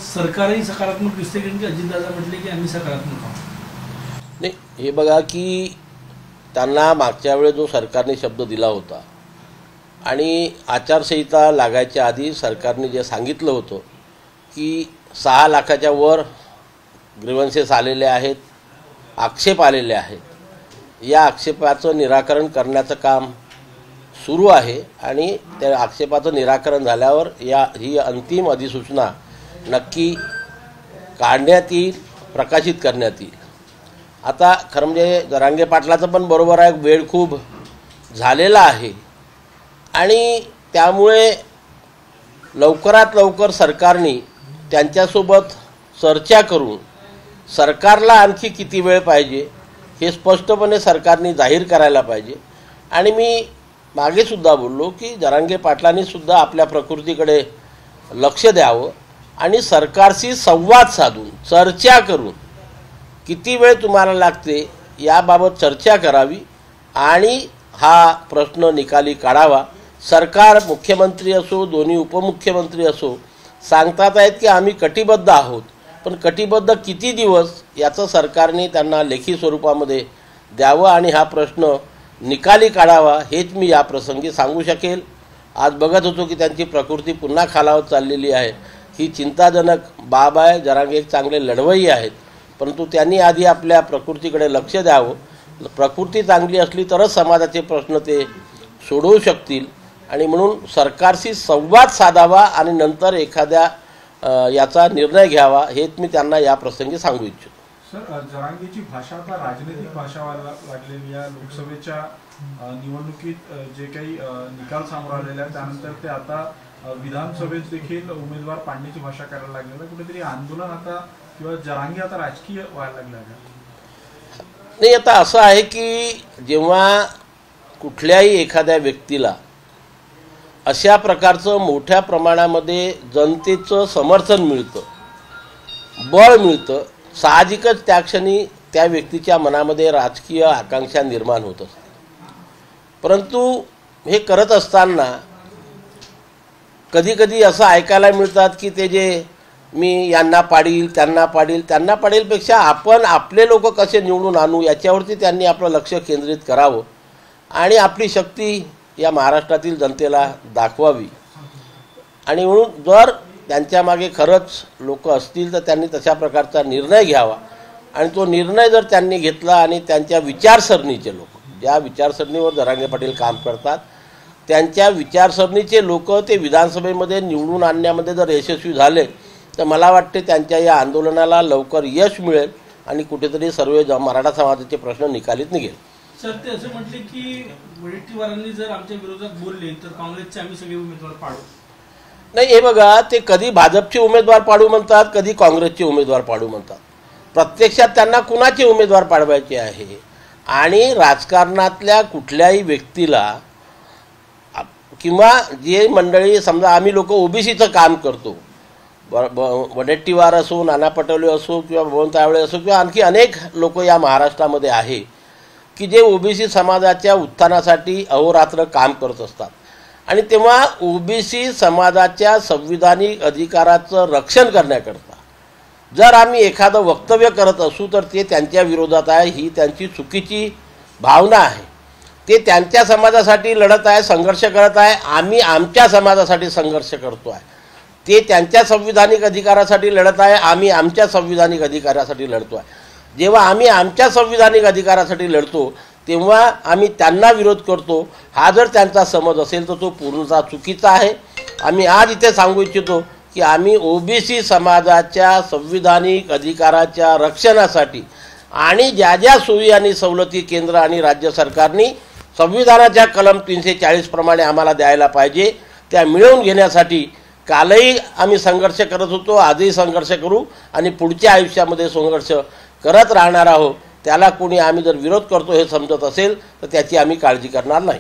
सरकारही सकारात्मक दिसते कारण की अजितदादा म्हटले की आम्ही सकारात्मक आहोत। नाही, हे बघा की त्यांना मागच्या वेळेस जो सरकारने शब्द दिला होता आणि आचारसंहिता लागायच्या आधी सरकारने जे सांगितलं होतं की 6 लाखाच्या वर ग्रीव्हन्सेस आलेले आहेत, आक्षेप आलेले आहेत, या आक्षेपाचं निराकरण करण्याचं काम सुरू आहे आणि त्या आक्षेपाचं निराकरण झाल्यावर ही अंतिम अधिसूचना नक्की काढण्यात येईल, प्रकाशित करण्यात येईल। आता खरं म्हणजे जरांगे पाटलाचं पण बरोबर आहे, वेळ खूप झालेला आहे आणि त्यामुळे लवकरात लवकर सरकारने त्यांच्यासोबत चर्चा करून सरकारला आणखी किती वेळ पाहिजे हे स्पष्टपणे सरकारने जाहीर करायला पाहिजे। आणि मी मागे सुद्धा बोललो की जरांगे पाटलांनी सुद्धा आपल्या प्रकृतीकडे लक्ष द्यावं आणि सरकारशी संवाद साधून चर्चा करून किती वेळ तुम्हाला लागते याबाबत चर्चा करावी आणि हा प्रश्न निकाली काढावा। सरकार, मुख्यमंत्री असो, दोन्ही उपमुख्यमंत्री असो, सांगतात आहेत की आम्ही कटिबद्ध आहोत, पण कटिबद्ध किती दिवस याचं सरकारने त्यांना लेखी स्वरूपामध्ये द्यावं आणि हा प्रश्न निकाली काढावा हेच मी या प्रसंगी सांगू शकेल। आज बघत होतो की त्यांची प्रकृती पुन्हा खालावत चाललेली आहे, ही चिंताजनक बाब आहे। जरांगे एक चांगले लढवय्ये आहेत, परंतु त्यांनी आधी आपल्या प्रकृतीकडे लक्ष द्यावं। प्रकृती चांगली असली तरच समाजाचे प्रश्न ते सोडवू शकतील आणि म्हणून सरकारशी संवाद साधावा आणि नंतर एखाद्या याचा निर्णय घ्यावा हेच मी त्यांना या प्रसंगी सांगू इच्छितो। सर, जरांगेची भाषा आता राजनैतिक भाषा व्हायला लागलेली या लोकसभेच्या निवडणुकीत जे काही निकाल समोर आलेले आहेत त्यानंतर ते आता विधानसभेत देखील उमेदवार पाडण्याची भाषा करायला लागलेलं आहे। कुठेतरी आंदोलन आता किंवा जरांगे आता राजकीय व्हायला लागले आहे। नाही, आता असं आहे की जेव्हा कुठल्याही एखाद्या व्यक्तीला अशा प्रकारचं मोठ्या प्रमाणामध्ये जनतेचं समर्थन मिळतं, बळ मिळतं, साहजिकच त्या क्षणी त्या व्यक्तीच्या मनामध्ये राजकीय आकांक्षा निर्माण होत असते। परंतु हे करत असताना कधी कधी असं ऐकायला मिळतात की ते जे मी यांना पाडील त्यांना पाडीलपेक्षा आपण आपले लोक कसे निवडून आणू याच्यावरती त्यांनी आपलं लक्ष केंद्रित करावं आणि आपली शक्ती या महाराष्ट्रातील जनतेला दाखवावी। आणि म्हणून जर त्यांच्या मागे खरंच लोक असतील तर त्यांनी तशा प्रकारचा निर्णय घ्यावा आणि तो निर्णय जर त्यांनी घेतला आणि त्यांच्या विचारसरणीचे लोक, ज्या विचारसरणीवर जरांगे पाटील काम करतात, त्यांच्या विचारसरणीचे लोक ते विधानसभेमध्ये निवडून आणण्यामध्ये जर यशस्वी झाले तर मला वाटते त्यांच्या या आंदोलनाला लवकर यश मिळेल आणि कुठेतरी सर्व मराठा समाजाचे प्रश्न निकालीत निघेल। सर, ते असं म्हटले की वडेट्टीवारांनी जर आमच्या विरोधात बोलले तर काँग्रेसचे आम्ही सगळे उमेदवार पाडू। नाही, हे बघा, ते कधी भाजपचे उमेदवार पाडू म्हणतात, कधी काँग्रेसचे उमेदवार पाडू म्हणतात। प्रत्यक्षात त्यांना कुणाचे उमेदवार पाडवायचे आहे आणि राजकारणातल्या कुठल्याही व्यक्तीला किंवा जे मंडळी, समजा आम्ही लोक ओबीसीचं काम करतो, वडेट्टीवार असो, नाना पटोले असो किंवा भगवंत तावळे असो किंवा आणखी अनेक लोक या महाराष्ट्रामध्ये आहे की जे ओबीसी समाजाच्या उत्थानासाठी अहोरात्र काम करत असतात आणि तेव्हा ओबीसी समाजाच्या संविधानिक अधिकाराचं रक्षण करण्याकरता जर आम्ही एखादं वक्तव्य करत असू तर ते त्यांच्या विरोधात आहे, ही त्यांची चुकीची भावना आहे। ते त्यांच्या समाजासाठी लढत आहे, संघर्ष करत आहे, आम्ही आमच्या समाजासाठी संघर्ष करतो आहे। ते त्यांच्या संविधानिक अधिकारासाठी लढत आहे, आम्ही आमच्या संविधानिक अधिकारासाठी लढतो आहे। जेव्हा आम्ही आमच्या संविधानिक अधिकारासाठी लढतो तेव्हा आम्ही त्यांना विरोध करतो, हा जर त्यांचा समज असेल तर तो पूर्णतः चुकीचा आहे। आम्ही आज इथे सांगू इच्छितो की आम्ही ओबीसी समाजाच्या संविधानिक अधिकाराच्या रक्षणासाठी आणि ज्या ज्या सोयी आणि सवलती केंद्र आणि राज्य सरकारने संविधानाच्या कलम 340 प्रमाणे आम्हाला द्यायला पाहिजे त्या मिळवून घेण्यासाठी कालही आम्ही संघर्ष करत होतो, आजही संघर्ष करू आणि पुढच्या आयुष्यामध्ये संघर्ष करत राहणार आहोत। त्याला कोणी आम्ही जर विरोध करतो हे समजत असेल तर त्याची आम्ही काळजी करणार नाही।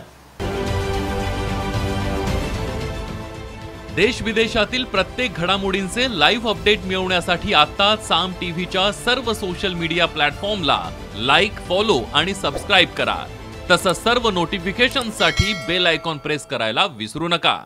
देश विदेशातील प्रत्येक घडामोडींचे लाईव्ह अपडेट मिळवण्यासाठी आता साम टीव्हीच्या सर्व सोशल मीडिया प्लॅटफॉर्मला लाईक, फॉलो आणि सबस्क्राइब करा। तसंच सर्व नोटिफिकेशनसाठी बेल आयकॉन प्रेस करायला विसरू नका।